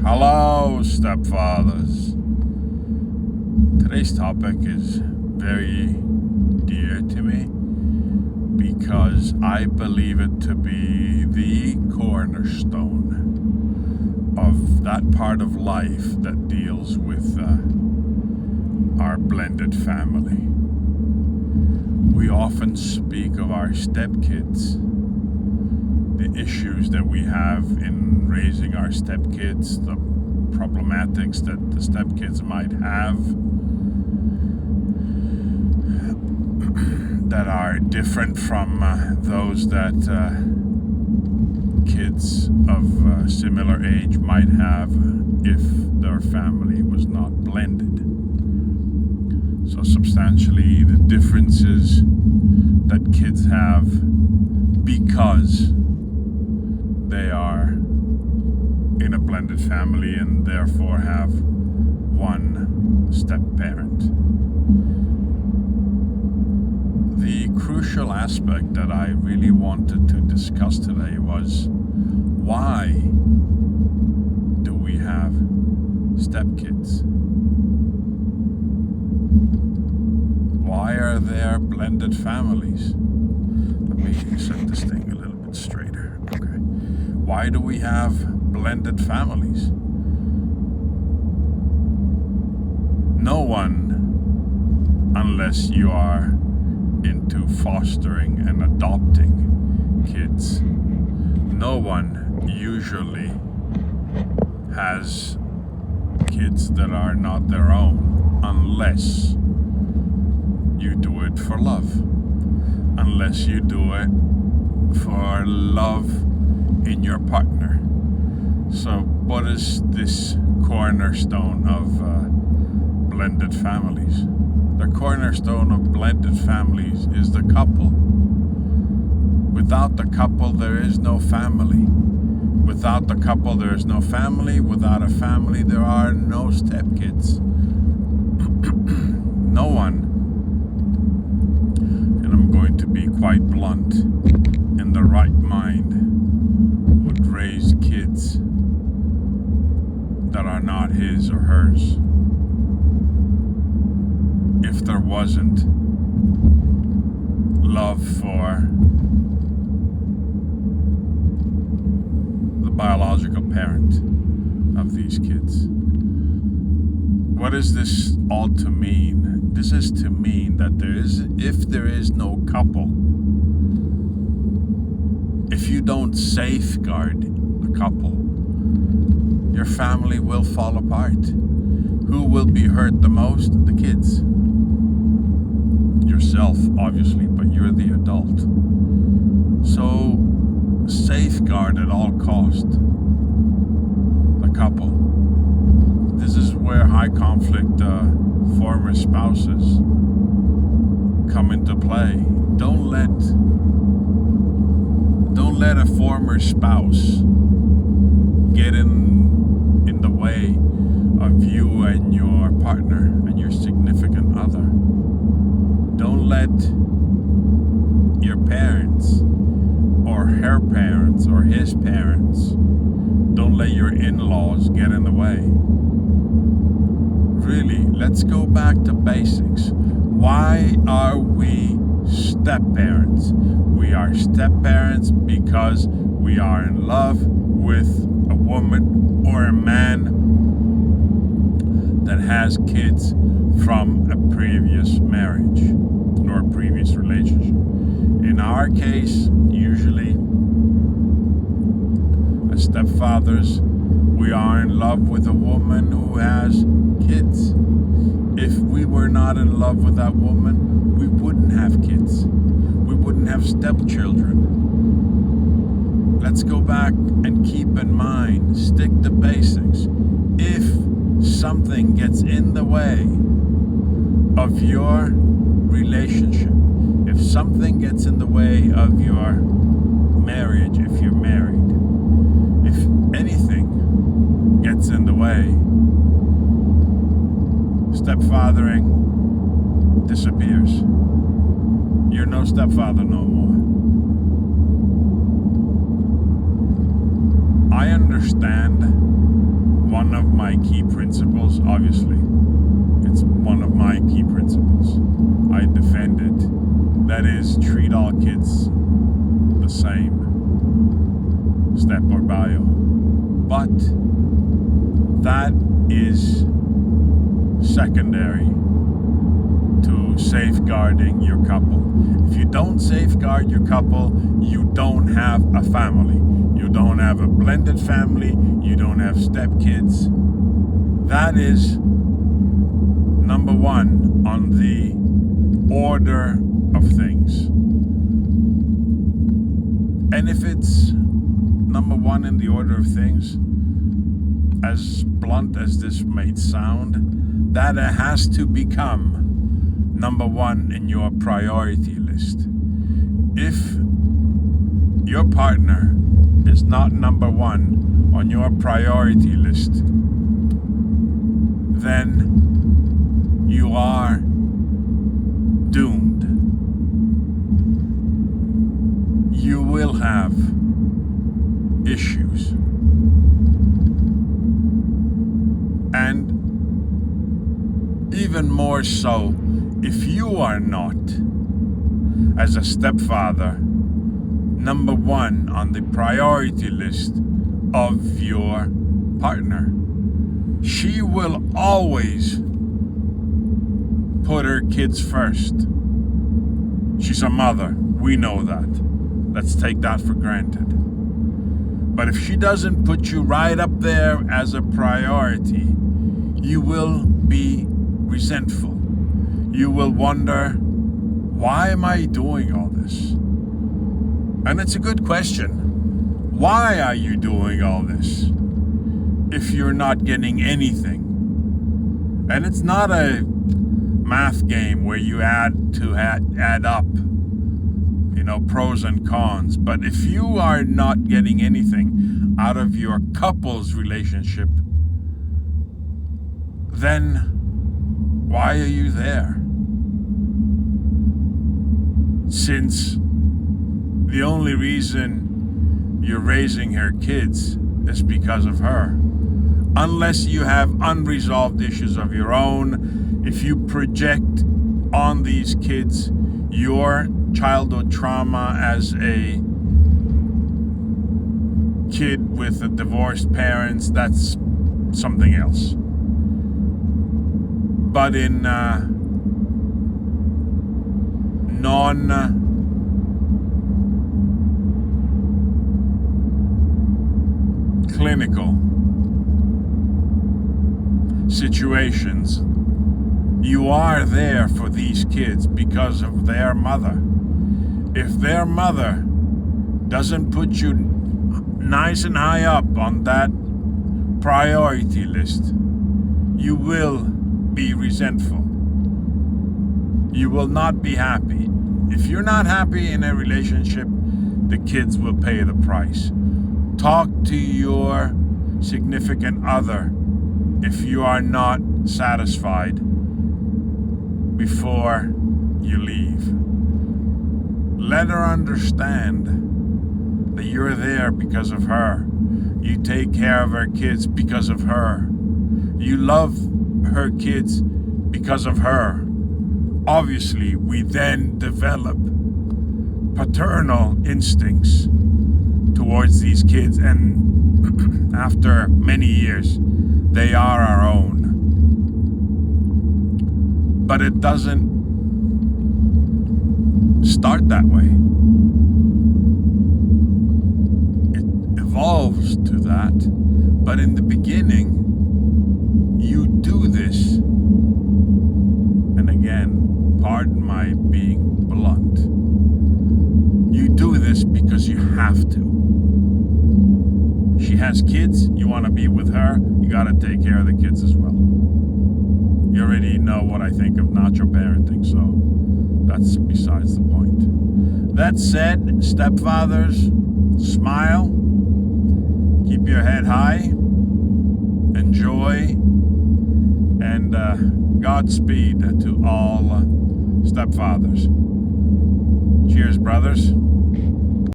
Hello, stepfathers. Today's topic is very dear to me because I believe it to be the cornerstone of that part of life that deals with our blended family. We often speak of our stepkids, the issues that we have in raising our stepkids, the problematics that the stepkids might have that are different from those that kids of similar age might have if their family was not blended. So substantially the differences that kids have because they are in a blended family and therefore have one step parent. The crucial aspect that I really wanted to discuss today was, why do we have stepkids? Why are there blended families? Let me set this thing a little bit straighter. Okay. Why do we have blended families? No one, unless you are into fostering and adopting kids, no one usually has kids that are not their own unless you do it for love, unless you do it for love in your partner. So what is this cornerstone of blended families? The cornerstone of blended families is the couple. Without the couple, there is no family. Without the couple, there is no family. Without a family, there are no stepkids. No one, and I'm going to be quite blunt, in the right mind would raise kids that are not his or hers if there wasn't love for the biological parent of these kids. What is this all to mean? This is to mean that if there is no couple, if you don't safeguard the couple, your family will fall apart. Who will be hurt the most? The kids. Yourself, obviously, but you're the adult. So safeguard at all cost the couple. This is where high conflict former spouses come into play. Don't let a former spouse get in the way of you and your partner and your significant other. Don't let your parents or her parents or his parents, don't let your in-laws get in the way. Really, let's go back to basics. Why are we step-parents? We are step-parents because we are in love with a woman or a man that has kids from a previous marriage or a previous relationship. In our case, usually, as stepfathers, we are in love with a woman who has kids. If we were not in love with that woman, we wouldn't have kids. We wouldn't have stepchildren. Let's go back and keep in mind, stick to basics. If something gets in the way of your relationship, if something gets in the way of your marriage, if you're married, if anything gets in the way, stepfathering disappears. You're no stepfather no more. I understand one of my key principles, obviously. It's one of my key principles. I defend it. That is, treat all kids the same. Step or bio. But that is secondary to safeguarding your couple. If you don't safeguard your couple, you don't have a family. You don't have a blended family. You don't have stepkids. That is number one on the order of things. And if it's number one in the order of things, as blunt as this may sound, that it has to become number one in your priority list. If your partner is not number one on your priority list, then you are doomed. You will have issues. And even more so, if you are not, as a stepfather, number one on the priority list of your partner, she will always put her kids first. She's a mother. We know that. Let's take that for granted. But if she doesn't put you right up there as a priority, you will be resentful. You will wonder, why am I doing all this? And it's a good question. Why are you doing all this if you're not getting anything? And it's not a math game where you add up, pros and cons. But if you are not getting anything out of your couple's relationship, then why are you there? Since the only reason you're raising her kids is because of her. Unless you have unresolved issues of your own, if you project on these kids your childhood trauma as a kid with a divorced parents, that's something else. But in non-clinical situations, you are there for these kids because of their mother. If their mother doesn't put you nice and high up on that priority list, you will be resentful. You will not be happy. If you're not happy in a relationship, the kids will pay the price. Talk to your significant other if you are not satisfied before you leave. Let her understand that you're there because of her. You take care of her kids because of her. You love her kids because of her. Obviously, we then develop paternal instincts towards these kids, and after many years, they are our own. But it doesn't start that way. It evolves to that. But in the beginning, you do this. And again, pardon my being blunt. You do this because you have to. She has kids, you want to be with her, you got to take care of the kids as well. You already know what I think of nacho parenting, so that's besides the point. That said, stepfathers, smile, keep your head high, enjoy, and Godspeed to all stepfathers. Cheers, brothers.